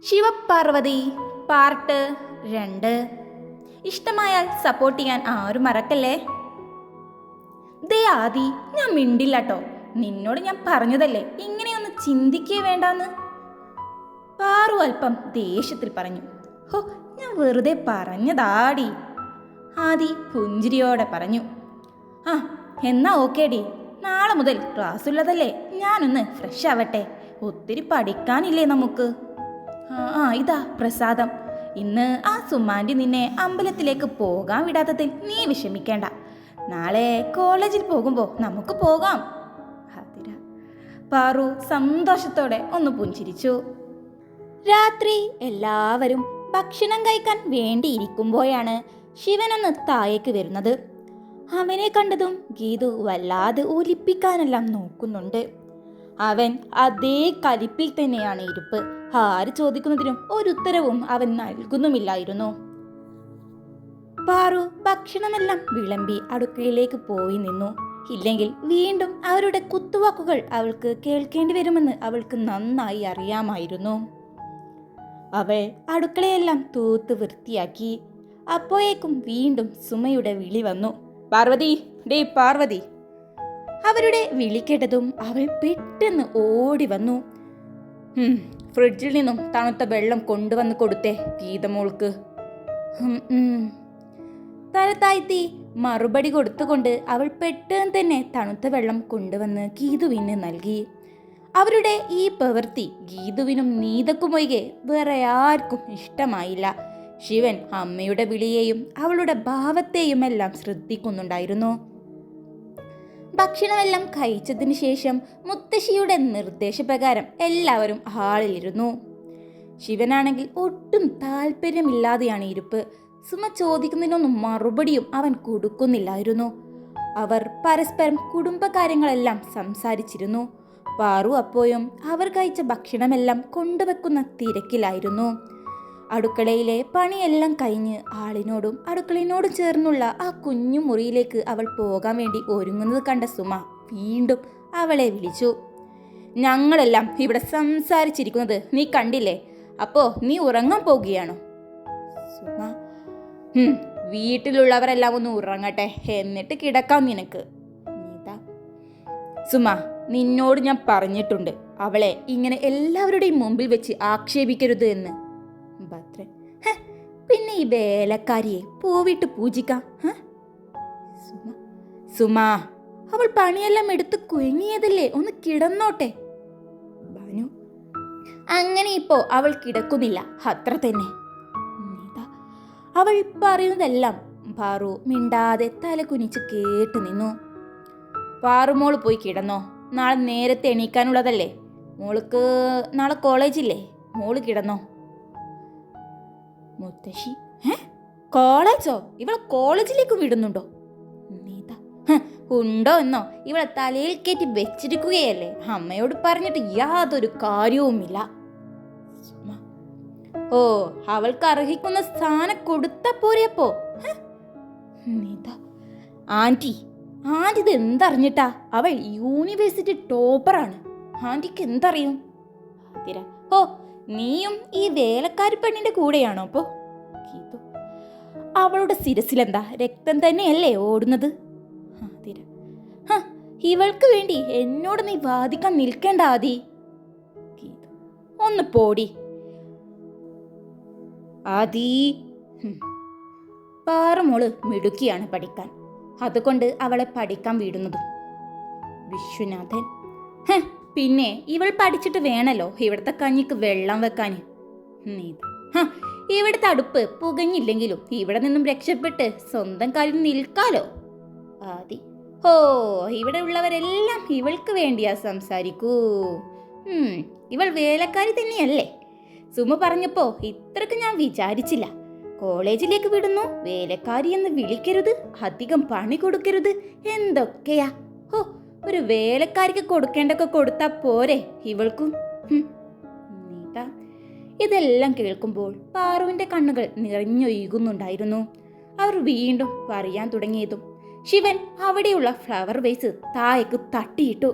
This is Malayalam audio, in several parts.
ശിവപാർവതി പാർട്ട് 2. ഇഷ്ടമായാൽ സപ്പോർട്ട് ചെയ്യാൻ ആരും മറക്കല്ലേ. ദേ ആദി, ഞാൻ മിണ്ടില്ലാട്ടോ. നിന്നോട് ഞാൻ പറഞ്ഞതല്ലേ ഇങ്ങനെയൊന്ന് ചിന്തിക്കേ വേണ്ടാന്ന്. പാറു അല്പം ദേഷ്യത്തിൽ പറഞ്ഞു. ഹോ, ഞാൻ വെറുതെ പറഞ്ഞതാടി. ആദി പുഞ്ചിരിയോടെ പറഞ്ഞു. ആ എന്നാ ഓക്കേടി, നാളെ മുതൽ ക്ലാസ് ഉള്ളതല്ലേ, ഞാനൊന്ന് ഫ്രഷ് ആവട്ടെ. ഒത്തിരി പഠിക്കാനില്ലേ നമുക്ക്. ഇതാ പ്രസാദം. ഇന്ന് ആ സുമാൻറ്റി നിന്നെ അമ്പലത്തിലേക്ക് പോകാൻ വിടാത്തതിൽ നീ വിഷമിക്കേണ്ട. നാളെ കോളേജിൽ പോകുമ്പോൾ നമുക്ക് പോകാം. അതിര പാറു സന്തോഷത്തോടെ ഒന്ന് പുഞ്ചിരിച്ചു. രാത്രി എല്ലാവരും ഭക്ഷണം കഴിക്കാൻ വേണ്ടിയിരിക്കുമ്പോഴാണ് ശിവനൊന്ന് താഴേക്ക് വരുന്നത്. അവനെ കണ്ടതും ഗീതു വല്ലാതെ ഒലിപ്പിക്കാനെല്ലാം നോക്കുന്നുണ്ട്. അവൻ അതേ കലിപ്പിൽ തന്നെയാണ് ഇരിപ്പ്. ആര് ചോദിക്കുന്നതിനും ഒരു ഉത്തരവും അവൻ നൽകുന്നുമില്ലായിരുന്നു. പാറു ഭക്ഷണമെല്ലാം വിളമ്പി അടുക്കളയിലേക്ക് പോയി നിന്നു. ഇല്ലെങ്കിൽ വീണ്ടും അവരുടെ കുത്തുവാക്കുകൾ അവൾക്ക് കേൾക്കേണ്ടി വരുമെന്ന് അവൾക്ക് നന്നായി അറിയാമായിരുന്നു. അവൾ അടുക്കളയെല്ലാം തൂത്ത് വൃത്തിയാക്കി. അപ്പോഴേക്കും വീണ്ടും സുമയുടെ വിളി വന്നു. പാർവതി, ഡേ പാർവതി. അവരുടെ വിളി കേട്ടതും അവൾ പെട്ടെന്ന് ഓടി വന്നു. ഫ്രിഡ്ജിൽ നിന്നും തണുത്ത വെള്ളം കൊണ്ടുവന്ന് കൊടുത്തേ ഗീതമോൾക്ക്. തലത്താഴ്ത്തി മറുപടി കൊടുത്തുകൊണ്ട് അവൾ പെട്ടെന്ന് തന്നെ തണുത്ത വെള്ളം കൊണ്ടുവന്ന് ഗീതുവിന് നൽകി. അവരുടെ ഈ പ്രവൃത്തി ഗീതുവിനും നീതക്കുമൊഴികെ വേറെ ആർക്കും ഇഷ്ടമായില്ല. ശിവൻ അമ്മയുടെ വിളിയെയും അവളുടെ ഭാവത്തെയുമെല്ലാം ശ്രദ്ധിക്കുന്നുണ്ടായിരുന്നു. ഭക്ഷണമെല്ലാം കഴിച്ചതിന് ശേഷം മുത്തശ്ശിയുടെ നിർദ്ദേശപ്രകാരം എല്ലാവരും ഹാളിലിരുന്നു. ശിവനാണെങ്കിൽ ഒട്ടും താല്പര്യമില്ലാതെയാണ് ഇരിപ്പ്. സുമ ചോദിക്കുന്നതിനൊന്നും മറുപടിയും അവൻ കൊടുക്കുന്നില്ലായിരുന്നു. അവർ പരസ്പരം കുടുംബകാര്യങ്ങളെല്ലാം സംസാരിച്ചിരുന്നു. പാറു അപ്പോഴും അവർ കഴിച്ച ഭക്ഷണമെല്ലാം കൊണ്ടുവെക്കുന്ന തിരക്കിലായിരുന്നു. അടുക്കളയിലെ പണിയെല്ലാം കഴിഞ്ഞ് ആളിനോടും അടുക്കളയിനോടും ചേർന്നുള്ള ആ കുഞ്ഞു മുറിയിലേക്ക് അവൾ പോകാൻ വേണ്ടി ഒരുങ്ങുന്നത് കണ്ട സുമ വീണ്ടും അവളെ വിളിച്ചു. ഞങ്ങളെല്ലാം ഇവിടെ സംസാരിച്ചിരിക്കുന്നത് നീ കണ്ടില്ലേ? അപ്പോ നീ ഉറങ്ങാൻ പോകുകയാണോ? സുമ വീട്ടിലുള്ളവരെല്ലാം ഒന്ന് ഉറങ്ങട്ടെ, എന്നിട്ട് കിടക്കാം നിനക്ക്. സുമ, നിന്നോട് ഞാൻ പറഞ്ഞിട്ടുണ്ട് അവളെ ഇങ്ങനെ എല്ലാവരുടെയും മുമ്പിൽ വെച്ച് ആക്ഷേപിക്കരുത് എന്ന്. ഭദ്രൻ, പിന്നെ ഈ വേലക്കാരിയെ പൂവിട്ട് പൂജിക്കാം. സുമ, അവൾ പണിയെല്ലാം എടുത്ത് കുഴങ്ങിയതല്ലേ, ഒന്ന് കിടന്നോട്ടെ. ഭാനു, അങ്ങനെ ഇപ്പോ അവൾ കിടക്കുന്നില്ല, അത്ര തന്നെ. അവൾ പറയുന്നതെല്ലാം പാറു മിണ്ടാതെ തല കുനിച്ച് കേട്ടു നിന്നു. പാറുമോള് പോയി കിടന്നോ, നാളെ നേരത്തെ എണീക്കാനുള്ളതല്ലേ. മോൾക്ക് നാളെ കോളേജില്ലേ, മോള് കിടന്നോ. മുത്തശ്ശി, കോളേജോ? ഇവളെ കോളേജിലേക്ക് വിടുന്നുണ്ടോ? നീത, ഉണ്ടോ എന്നോ, ഇവളെ തലയിൽ കയറ്റി വെച്ചിരിക്കുകയല്ലേ, അമ്മയോട് പറഞ്ഞിട്ട് യാതൊരു കാര്യവുമില്ല. ഓ, അവൾക്ക് അർഹിക്കുന്ന സ്ഥാനം കൊടുത്താ പോരെയപ്പോ. നീത, ആന്റി ഇത് എന്തറിഞ്ഞിട്ടാ? അവൾ യൂണിവേഴ്സിറ്റി ടോപ്പറാണ്, ആന്റിക്ക് എന്തറിയും? ഓ, നീയും ഈ വേലക്കാരി പെണ്ണിന്റെ കൂടെയാണോ അപ്പോ? ഗീതു, അവളുടെ ശിരസിലെന്താ രക്തം തന്നെയല്ലേ ഓടുന്നത്? ഇവൾക്ക് വേണ്ടി എന്നോട് നീ വാദിക്കാൻ നിൽക്കേണ്ട ആദി. ഗീതു, ഒന്ന് പോടി. ആദി, പാറുമോള് മിടുക്കിയാണ് പഠിക്കാൻ, അതുകൊണ്ട് അവളെ പഠിക്കാൻ വിടുന്നതും. വിശ്വനാഥൻ, പിന്നെ ഇവൾ പഠിച്ചിട്ട് വേണല്ലോ ഇവിടുത്തെ കഞ്ഞിക്ക് വെള്ളം വെക്കാൻ. ഇവിടുത്തെ അടുപ്പ് പുകഞ്ഞില്ലെങ്കിലും ഇവിടെ നിന്നും രക്ഷപ്പെട്ട് സ്വന്തം കാലിൽ നിൽക്കാലോ. ആദി, ഓ, ഇവിടെ ഉള്ളവരെല്ലാം ഇവൾക്ക് വേണ്ടിയാ സംസാരിക്കൂ. ഇവൾ വേലക്കാരി തന്നെയല്ലേ. സുമ പറഞ്ഞപ്പോ ഇത്രക്ക് ഞാൻ വിചാരിച്ചില്ല. കോളേജിലേക്ക് വിടുന്നു, വേലക്കാരി എന്ന് വിളിക്കരുത്, അധികം പണി കൊടുക്കരുത്, എന്തൊക്കെയാ. ഹോ, ഒരു വേലക്കാരിക്ക് കൊടുക്കേണ്ടൊക്കെ കൊടുത്താ പോരെ ഇവൾക്കും. നീത, ഇതെല്ലാം കേൾക്കുമ്പോൾ പാറുവിന്റെ കണ്ണുകൾ നിറഞ്ഞൊഴുകുന്നുണ്ടായിരുന്നു. അവർ വീണ്ടും പറയാൻ തുടങ്ങിയതും ശിവൻ അവിടെയുള്ള ഫ്ലവർ വേസ് താഴേക്ക് തട്ടിയിട്ടു.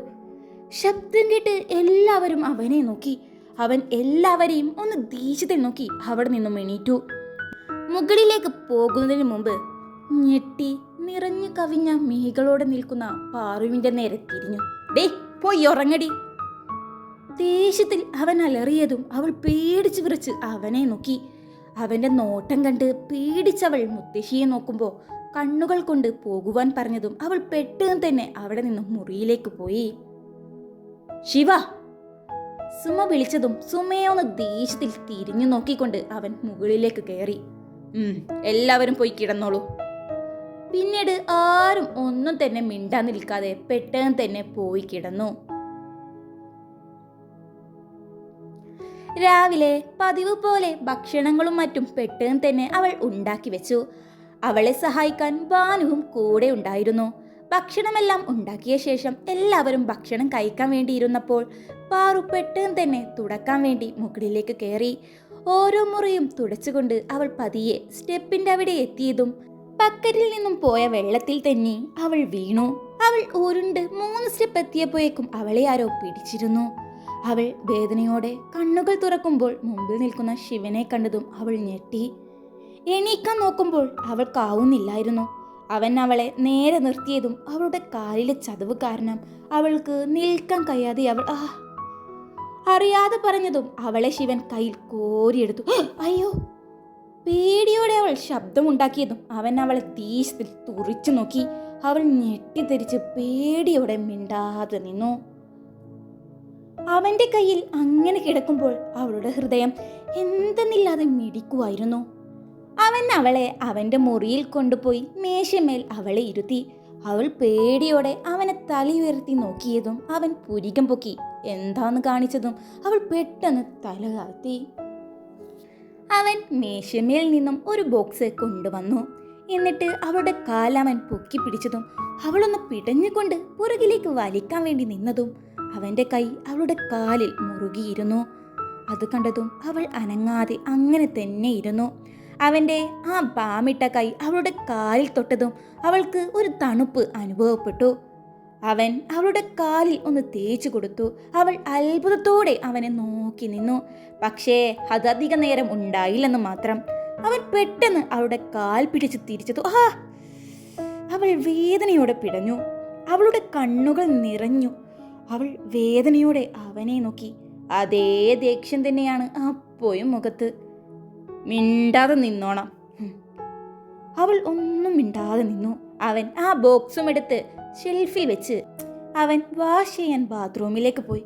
ശബ്ദം കേട്ട് എല്ലാവരും അവനെ നോക്കി. അവൻ എല്ലാവരെയും ഒന്ന് ദേഷ്യത്തിൽ നോക്കി അവിടെ നിന്നും എണീറ്റു. മുകളിലേക്ക് പോകുന്നതിന് മുമ്പ് ഞെട്ടി നിറഞ്ഞു കവിഞ്ഞ മിഴികളോടെ നിൽക്കുന്ന പാറുവിന്റെ നേരെ തിരിഞ്ഞു. ഡേ പോയി ഉറങ്ങടി. ദേഷ്യത്തിൽ അവൻ അലറിയതും അവൾ പേടിച്ചു വിറച്ച് അവനെ നോക്കി. അവന്റെ നോട്ടം കണ്ട് പേടിച്ചവൾ മുത്തശ്ശിയെ നോക്കുമ്പോൾ കണ്ണുകൾ കൊണ്ട് പോകുവാൻ പറഞ്ഞതും അവൾ പെട്ടെന്ന് തന്നെ അവിടെ നിന്നും മുറിയിലേക്ക് പോയി. ശിവ! സുമ വിളിച്ചതും സുമയെ ഒന്ന് ദേഷ്യത്തിൽ തിരിഞ്ഞു നോക്കിക്കൊണ്ട് അവൻ മുകളിലേക്ക് കയറി. എല്ലാവരും പോയി കിടന്നോളൂ. പിന്നീട് ആരും ഒന്നും തന്നെ മിണ്ടാൻ നിൽക്കാതെ പെട്ടെന്ന് തന്നെ പോയി കിടന്നു. രാവിലെ പതിവ് പോലെ ഭക്ഷണങ്ങളും മറ്റും പെട്ടെന്ന് തന്നെ അവൾ ഉണ്ടാക്കി വെച്ചു. അവളെ സഹായിക്കാൻ ഭാനുവും കൂടെ ഉണ്ടായിരുന്നു. ഭക്ഷണമെല്ലാം ഉണ്ടാക്കിയ ശേഷം എല്ലാവരും ഭക്ഷണം കഴിക്കാൻ വേണ്ടിയിരുന്നപ്പോൾ പാറു പെട്ടെന്ന് തന്നെ തുടക്കാൻ വേണ്ടി മുകളിലേക്ക് കയറി. ഓരോ മുറിയും തുടച്ചുകൊണ്ട് അവൾ പതിയെ സ്റ്റെപ്പിന്റെ അവിടെ എത്തിയതും ബക്കറ്റിൽ നിന്നും പോയ വെള്ളത്തിൽ തന്നെ അവൾ വീണു. അവൾ ഉരുണ്ട് 3 സ്റ്റെപ്പ് എത്തിയപ്പോഴേക്കും അവളെ ആരോ പിടിച്ചിരുന്നു. അവൾ വേദനയോടെ കണ്ണുകൾ തുറക്കുമ്പോൾ മുമ്പിൽ നിൽക്കുന്ന ശിവനെ കണ്ടതും അവൾ ഞെട്ടി. എണീക്കാൻ നോക്കുമ്പോൾ അവൾക്കാവുന്നില്ലായിരുന്നു. അവൻ അവളെ നേരെ നിർത്തിയതും അവളുടെ കാലിലെ ചതവ് കാരണം അവൾക്ക് നിൽക്കാൻ കഴിയാതെ അവൾ അറിയാതെ പറഞ്ഞതും അവളെ ശിവൻ കയ്യിൽ കോരിയെടുത്തു. അയ്യോ! പേടിയോടെ അവൾ ശബ്ദമുണ്ടാക്കിയതും അവൻ അവളെ ദേഷ്യത്തിൽ തുറിച്ചു നോക്കി. അവൾ ഞെട്ടിത്തെറിച്ച് പേടിയോടെ മിണ്ടാതെ നിന്നു. അവന്റെ കയ്യിൽ അങ്ങനെ കിടക്കുമ്പോൾ അവളുടെ ഹൃദയം എന്തെന്നില്ലാതെ മിടിക്കുമായിരുന്നു. അവൻ അവളെ അവന്റെ മുറിയിൽ കൊണ്ടുപോയി മേശമേൽ അവളെ ഇരുത്തി. അവൾ പേടിയോടെ അവനെ തലയുയർത്തി നോക്കിയതും അവൻ പുരികം പൊക്കി എന്താന്ന് കാണിച്ചതും അവൾ പെട്ടെന്ന് തല താഴ്ത്തി. അവൻ മേശമേൽ നിന്നും ഒരു ബോക്സ് കൊണ്ടുവന്നു. എന്നിട്ട് അവളുടെ കാലവൻ പൊക്കി പിടിച്ചതും അവളൊന്ന് പിടഞ്ഞുകൊണ്ട് പുറകിലേക്ക് വലിക്കാൻ വേണ്ടി നിന്നതും അവന്റെ കൈ അവളുടെ കാലിൽ മുറുകിയിരുന്നു. അത് കണ്ടതും അവൾ അനങ്ങാതെ അങ്ങനെ തന്നെ ഇരുന്നു. അവന്റെ ആ പാമിട്ട കൈ അവളുടെ കാലിൽ തൊട്ടതും അവൾക്ക് ഒരു തണുപ്പ് അനുഭവപ്പെട്ടു. അവൻ അവളുടെ കാലിൽ ഒന്ന് തേച്ചു കൊടുത്തു. അവൾ അത്ഭുതത്തോടെ അവനെ നോക്കി നിന്നു. പക്ഷേ അതധിക നേരം ഉണ്ടായില്ലെന്ന് മാത്രം. അവൻ പെട്ടെന്ന് അവളുടെ കാൽ പിടിച്ച് തിരിച്ചതു. അവൾ വേദനയോടെ പിടഞ്ഞു. അവളുടെ കണ്ണുകൾ നിറഞ്ഞു. അവൾ വേദനയോടെ അവനെ നോക്കി. അതേ ദേഷ്യം തന്നെയാണ് അപ്പോഴും മുഖത്ത്. മിണ്ടാതെ നിന്നോണം. അവൾ ഒന്നും മിണ്ടാതെ നിന്നു. അവൻ ആ ബോക്സും എടുത്ത് ഷെൽഫിൽ വെച്ച് അവൻ വാഷ് ചെയ്യാൻ ബാത്റൂമിലേക്ക് പോയി.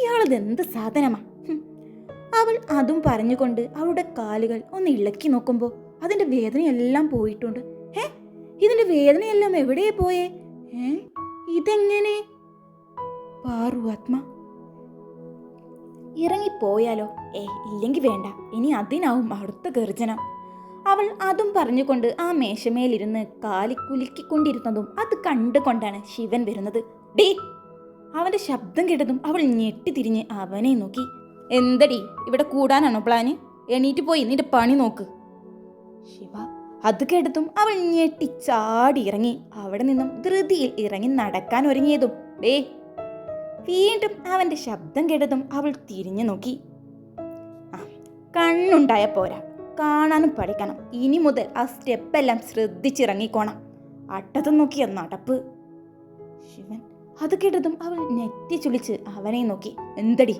ഇയാളതെന്ത് സാധനമാ? അവൾ അതും പറഞ്ഞുകൊണ്ട് അവളുടെ കാലുകൾ ഒന്ന് ഇളക്കി നോക്കുമ്പോൾ അതിന്റെ വേദനയെല്ലാം പോയിട്ടുണ്ട്. ഇതിന്റെ വേദനയെല്ലാം എവിടെയാ പോയേ? ഇതെങ്ങനെ? പാറു ആത്മ ഇറങ്ങിപ്പോയാലോ? ഇല്ലെങ്കിൽ വേണ്ട, ഇനി അതിനാവും അടുത്ത ഗർജനം. അവൾ അതും പറഞ്ഞുകൊണ്ട് ആ മേശമേലിരുന്ന് കാലി കുലുക്കിക്കൊണ്ടിരുന്നതും അത് കണ്ടുകൊണ്ടാണ് ശിവൻ വരുന്നത്. ഡേ! അവന്റെ ശബ്ദം കേട്ടതും അവൾ ഞെട്ടി തിരിഞ്ഞ് അവനെ നോക്കി. എന്തടി, ഇവിടെ കൂടാനാണോ പ്ലാന്? എണീറ്റ് പോയി നിന്റെ പണി നോക്ക്. ശിവ അത് കേട്ടതും അവൾ ഞെട്ടി ചാടി ഇറങ്ങി. അവിടെ നിന്നും ധൃതിയിൽ ഇറങ്ങി നടക്കാൻ ഒരുങ്ങിയതും ഡേ! വീണ്ടും അവന്റെ ശബ്ദം കേട്ടതും അവൾ തിരിഞ്ഞു നോക്കി. കണ്ണുണ്ടായ പോരാ, കാണാനും പഠിക്കണം. ഇനി മുതൽ ആ സ്റ്റെപ്പെല്ലാം ശ്രദ്ധിച്ചിറങ്ങിക്കോണം. അട്ടത്തും നോക്കിയ നടപ്പ്. ശിവൻ അത് കേട്ടതും അവൾ നെറ്റി ചുളിച്ച് അവനെ നോക്കി. എന്തടി?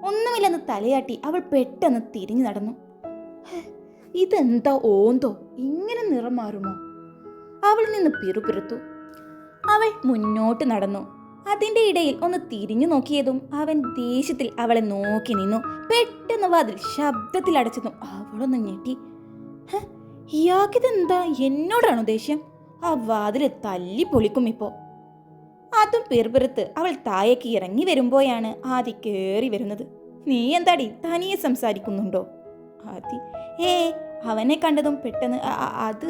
ഒന്നുമില്ലെന്ന് തലയാട്ടി അവൾ പെട്ടെന്ന് തിരിഞ്ഞു നടന്നു. ഇതെന്താ ഓന്തോ, ഇങ്ങനെ നിറം മാറുമോ? അവൾ നിന്ന് പിറുപിറുത്തു. അവൾ മുന്നോട്ട് നടന്നു. അതിന്റെ ഇടയിൽ ഒന്ന് തിരിഞ്ഞു നോക്കിയതും അവൻ ദേഷ്യത്തിൽ അവളെ നോക്കി നിന്നു. പെട്ടെന്ന് വാതിൽ ശബ്ദത്തിൽ അടച്ചതും അവളൊന്ന് ഞെട്ടി. ഇയാൾക്കിതെന്താ, എന്നോടാണോ ദേഷ്യം? ആ വാതിൽ തല്ലി പൊളിക്കും ഇപ്പോ. അതും പിറുപിറുത്ത് അവൾ താഴേക്ക് ഇറങ്ങി വരുമ്പോഴാണ് ആദി കേറി വരുന്നത്. നീ എന്താടി തനിയെ സംസാരിക്കുന്നുണ്ടോ? ആദി അവനെ കണ്ടതും പെട്ടെന്ന് അത്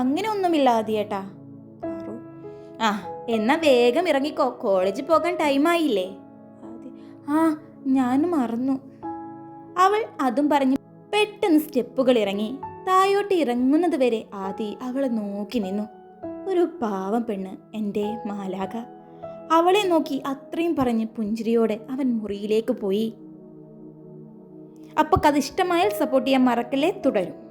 അങ്ങനെ ഒന്നുമില്ല ആദിയേട്ടാ. എന്നാ വേഗം ഇറങ്ങിക്കോ, കോളേജിൽ പോകാൻ ടൈമായില്ലേ? ഞാൻ മറന്നു. അവൾ അതും പറഞ്ഞു പെട്ടെന്ന് സ്റ്റെപ്പുകൾ ഇറങ്ങി. തായോട്ട് ഇറങ്ങുന്നത് വരെ ആദി അവളെ നോക്കി നിന്നു. ഒരു പാവം പെണ്ണ്, എൻ്റെ മാലാക. അവളെ നോക്കി അത്രയും പറഞ്ഞ് പുഞ്ചിരിയോടെ അവൻ മുറിയിലേക്ക് പോയി. അപ്പോൾ കഥ ഇഷ്ടമായാൽ സപ്പോർട്ട് ചെയ്യാൻ മറക്കല്ലേ. തുടരും.